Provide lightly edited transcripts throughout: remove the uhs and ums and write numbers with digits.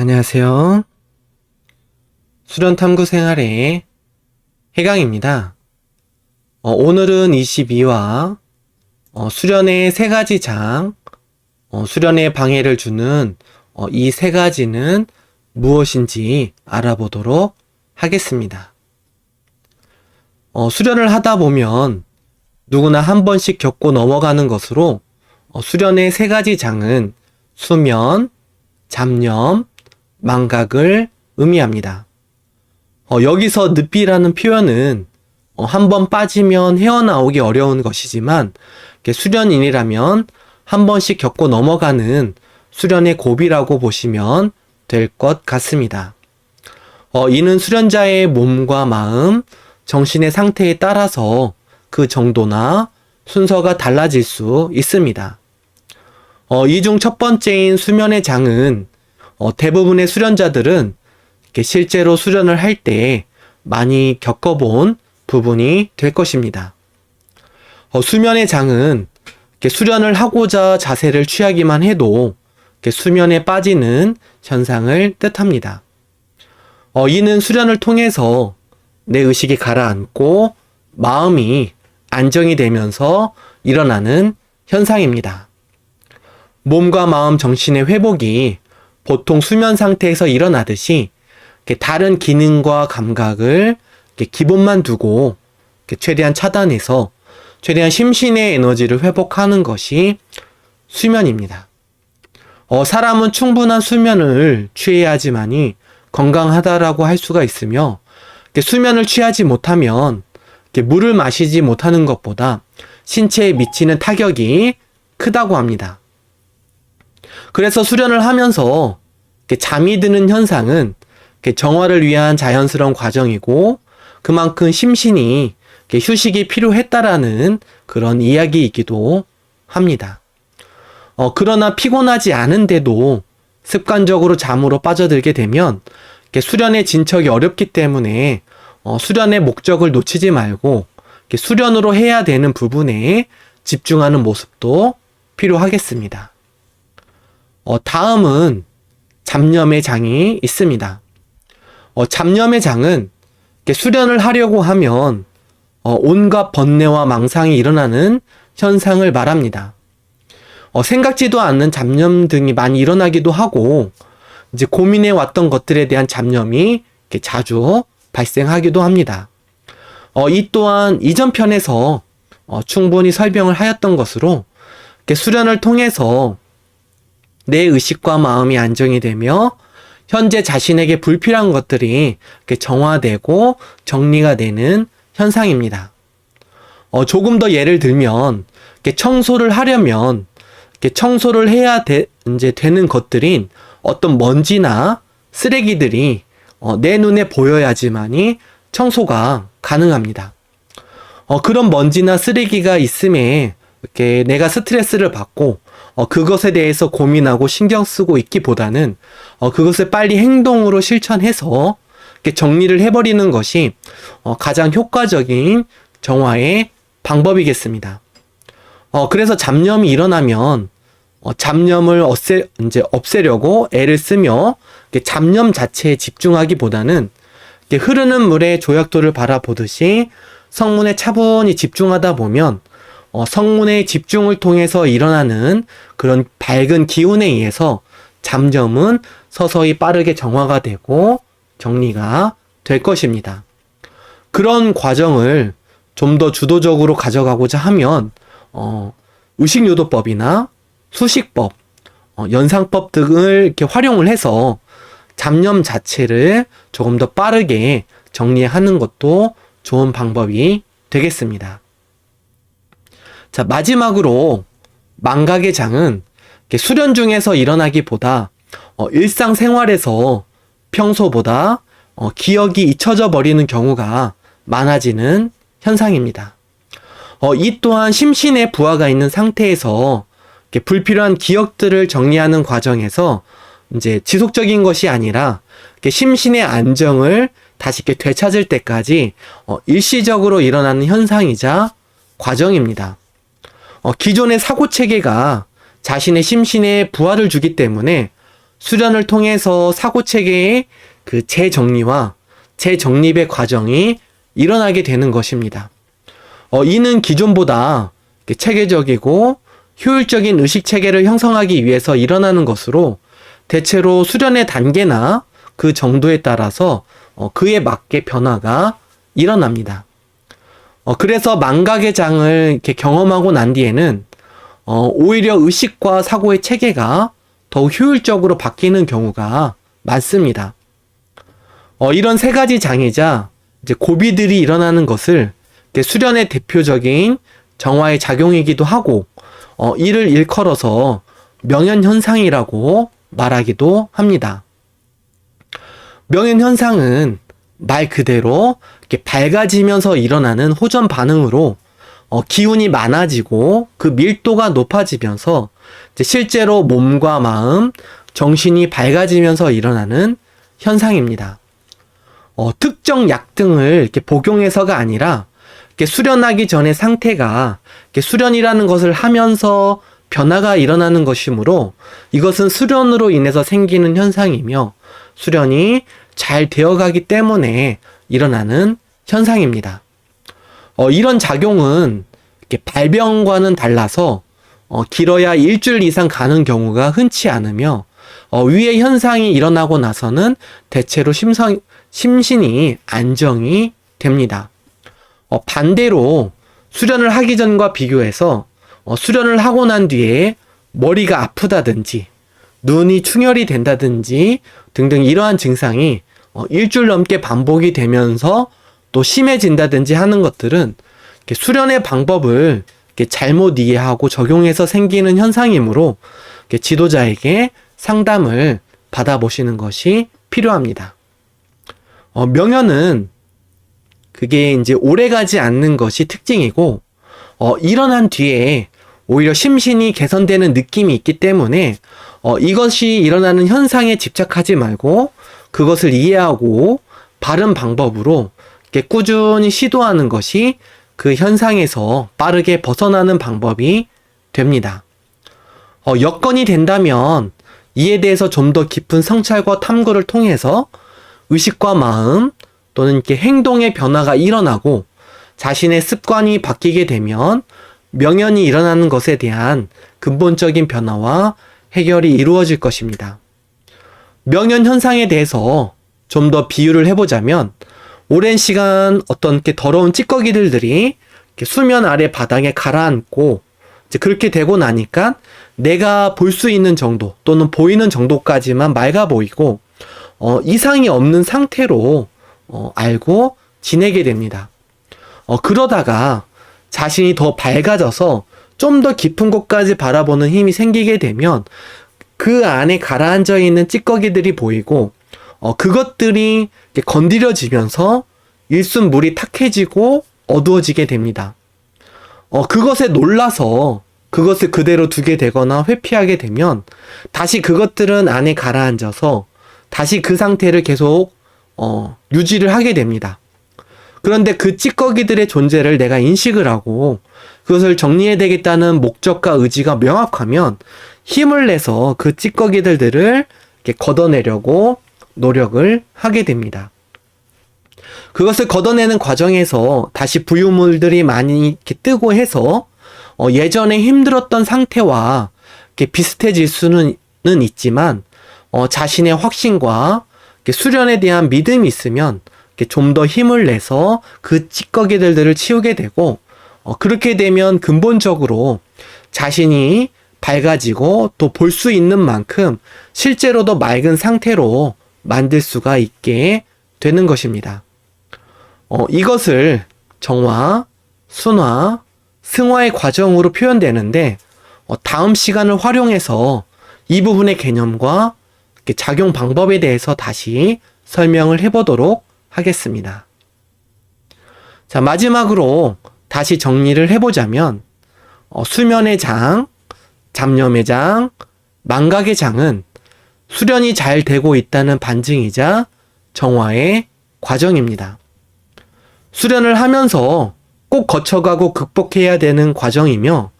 안녕하세요. 수련탐구 생활의 해강입니다. 오늘은 22화 수련의 세 가지 장, 수련에 방해를 주는 이 세 가지는 무엇인지 알아보도록 하겠습니다. 수련을 하다 보면 누구나 한 번씩 겪고 넘어가는 것으로 수련의 세 가지 장은 수면, 잡념, 망각을 의미합니다. 여기서 늪이라는 표현은 한 번 빠지면 헤어나오기 어려운 것이지만 수련인이라면 한 번씩 겪고 넘어가는 수련의 고비라고 보시면 될 것 같습니다. 이는 수련자의 몸과 마음, 정신의 상태에 따라서 그 정도나 순서가 달라질 수 있습니다. 이 중 첫 번째인 수면의 장은 대부분의 수련자들은 실제로 수련을 할 때 많이 겪어본 부분이 될 것입니다. 수면의 장은 수련을 하고자 자세를 취하기만 해도 수면에 빠지는 현상을 뜻합니다. 이는 수련을 통해서 내 의식이 가라앉고 마음이 안정이 되면서 일어나는 현상입니다. 몸과 마음, 정신의 회복이 보통 수면 상태에서 일어나듯이 다른 기능과 감각을 기본만 두고 최대한 차단해서 최대한 심신의 에너지를 회복하는 것이 수면입니다. 사람은 충분한 수면을 취해야 하지만이 건강하다라고 할 수가 있으며 수면을 취하지 못하면 물을 마시지 못하는 것보다 신체에 미치는 타격이 크다고 합니다. 그래서 수련을 하면서 잠이 드는 현상은 정화를 위한 자연스러운 과정이고 그만큼 심신이 휴식이 필요했다라는 그런 이야기이기도 합니다. 그러나 피곤하지 않은데도 습관적으로 잠으로 빠져들게 되면 수련에 진척이 어렵기 때문에 수련의 목적을 놓치지 말고 수련으로 해야 되는 부분에 집중하는 모습도 필요하겠습니다. 다음은 잡념의 장이 있습니다. 잡념의 장은 수련을 하려고 하면 온갖 번뇌와 망상이 일어나는 현상을 말합니다. 생각지도 않는 잡념 등이 많이 일어나기도 하고 이제 고민해 왔던 것들에 대한 잡념이 자주 발생하기도 합니다. 이 또한 이전 편에서 충분히 설명을 하였던 것으로 수련을 통해서 내 의식과 마음이 안정이 되며 현재 자신에게 불필요한 것들이 정화되고 정리가 되는 현상입니다. 조금 더 예를 들면 청소를 하려면 청소를 해야 이제 되는 것들인 어떤 먼지나 쓰레기들이 내 눈에 보여야지만이 청소가 가능합니다. 그런 먼지나 쓰레기가 있음에 이렇게 내가 스트레스를 받고 그것에 대해서 고민하고 신경 쓰고 있기보다는 그것을 빨리 행동으로 실천해서 이렇게 정리를 해버리는 것이 가장 효과적인 정화의 방법이겠습니다. 그래서 잡념이 일어나면 잡념을 없애려고 애를 쓰며 잡념 자체에 집중하기보다는 흐르는 물의 조약도를 바라보듯이 성문에 차분히 집중하다 보면 성문의 집중을 통해서 일어나는 그런 밝은 기운에 의해서 잡념은 서서히 빠르게 정화가 되고 정리가 될 것입니다. 그런 과정을 좀 더 주도적으로 가져가고자 하면 의식유도법이나 수식법, 연상법 등을 이렇게 활용을 해서 잡념 자체를 조금 더 빠르게 정리하는 것도 좋은 방법이 되겠습니다. 자, 마지막으로 망각의 장은 수련 중에서 일어나기보다 일상생활에서 평소보다 기억이 잊혀져 버리는 경우가 많아지는 현상입니다. 이 또한 심신의 부하가 있는 상태에서 불필요한 기억들을 정리하는 과정에서 이제 지속적인 것이 아니라 심신의 안정을 다시 되찾을 때까지 일시적으로 일어나는 현상이자 과정입니다. 기존의 사고 체계가 자신의 심신에 부하를 주기 때문에 수련을 통해서 사고체계의 그 재정리와 재정립의 과정이 일어나게 되는 것입니다. 이는 기존보다 체계적이고 효율적인 의식체계를 형성하기 위해서 일어나는 것으로 대체로 수련의 단계나 그 정도에 따라서 그에 맞게 변화가 일어납니다. 그래서 망각의 장을 이렇게 경험하고 난 뒤에는 오히려 의식과 사고의 체계가 더욱 효율적으로 바뀌는 경우가 많습니다. 이런 세 가지 장이자 이제 고비들이 일어나는 것을 수련의 대표적인 정화의 작용이기도 하고 이를 일컬어서 명현현상이라고 말하기도 합니다. 명현현상은 말 그대로 이렇게 밝아지면서 일어나는 호전 반응으로 기운이 많아지고 그 밀도가 높아지면서 이제 실제로 몸과 마음, 정신이 밝아지면서 일어나는 현상입니다. 특정 약 등을 이렇게 복용해서가 아니라 이렇게 수련하기 전의 상태가 이렇게 수련이라는 것을 하면서 변화가 일어나는 것이므로 이것은 수련으로 인해서 생기는 현상이며 수련이 잘 되어가기 때문에 일어나는 현상입니다. 이런 작용은 이렇게 발병과는 달라서 길어야 일주일 이상 가는 경우가 흔치 않으며 위의 현상이 일어나고 나서는 대체로 심신이 안정이 됩니다. 반대로 수련을 하기 전과 비교해서 수련을 하고 난 뒤에 머리가 아프다든지 눈이 충혈이 된다든지 등등 이러한 증상이 일주일 넘게 반복이 되면서 또 심해진다든지 하는 것들은 수련의 방법을 잘못 이해하고 적용해서 생기는 현상이므로 지도자에게 상담을 받아보시는 것이 필요합니다. 명현은 그게 이제 오래가지 않는 것이 특징이고 일어난 뒤에 오히려 심신이 개선되는 느낌이 있기 때문에 이것이 일어나는 현상에 집착하지 말고 그것을 이해하고 바른 방법으로 이렇게 꾸준히 시도하는 것이 그 현상에서 빠르게 벗어나는 방법이 됩니다. 여건이 된다면 이에 대해서 좀 더 깊은 성찰과 탐구를 통해서 의식과 마음 또는 이렇게 행동의 변화가 일어나고 자신의 습관이 바뀌게 되면 명현이 일어나는 것에 대한 근본적인 변화와 해결이 이루어질 것입니다. 명현 현상에 대해서 좀 더 비유를 해보자면 오랜 시간 어떤 이렇게 더러운 찌꺼기들이 이렇게 수면 아래 바닥에 가라앉고 이제 그렇게 되고 나니까 내가 볼 수 있는 정도 또는 보이는 정도까지만 맑아 보이고 이상이 없는 상태로 알고 지내게 됩니다. 그러다가 자신이 더 밝아져서 좀 더 깊은 곳까지 바라보는 힘이 생기게 되면 그 안에 가라앉아 있는 찌꺼기들이 보이고 그것들이 건드려지면서 일순물이 탁해지고 어두워지게 됩니다. 그것에 놀라서 그것을 그대로 두게 되거나 회피하게 되면 다시 그것들은 안에 가라앉아서 다시 그 상태를 계속 유지를 하게 됩니다. 그런데 그 찌꺼기들의 존재를 내가 인식을 하고 그것을 정리해야 되겠다는 목적과 의지가 명확하면 힘을 내서 그 찌꺼기들을 이렇게 걷어내려고 노력을 하게 됩니다. 그것을 걷어내는 과정에서 다시 부유물들이 많이 이렇게 뜨고 해서 예전에 힘들었던 상태와 이렇게 비슷해질 수는 있지만 자신의 확신과 수련에 대한 믿음이 있으면 좀 더 힘을 내서 그 찌꺼기들을 치우게 되고 그렇게 되면 근본적으로 자신이 밝아지고 또 볼 수 있는 만큼 실제로도 맑은 상태로 만들 수가 있게 되는 것입니다. 이것을 정화, 순화, 승화의 과정으로 표현되는데 다음 시간을 활용해서 이 부분의 개념과 작용 방법에 대해서 다시 설명을 해보도록 하겠습니다. 자, 마지막으로 다시 정리를 해보자면 수면의 장, 잡념의 장, 망각의 장은 수련이 잘 되고 있다는 반증이자 정화의 과정입니다. 수련을 하면서 꼭 거쳐가고 극복해야 되는 과정이며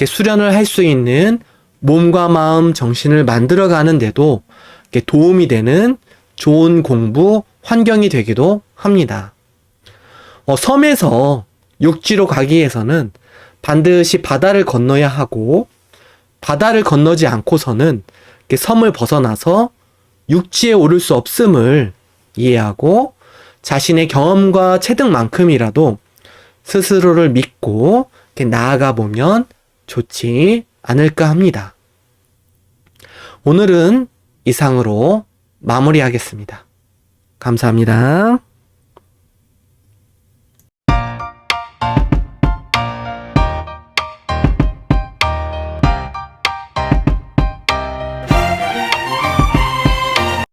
수련을 할 수 있는 몸과 마음, 정신을 만들어가는데도 이렇게 도움이 되는 좋은 공부 환경이 되기도 합니다. 섬에서 육지로 가기 위해서는 반드시 바다를 건너야 하고, 바다를 건너지 않고서는 이렇게 섬을 벗어나서 육지에 오를 수 없음을 이해하고, 자신의 경험과 체득만큼이라도 스스로를 믿고 이렇게 나아가 보면 좋지 않을까 합니다. 오늘은 이상으로 마무리하겠습니다. 감사합니다.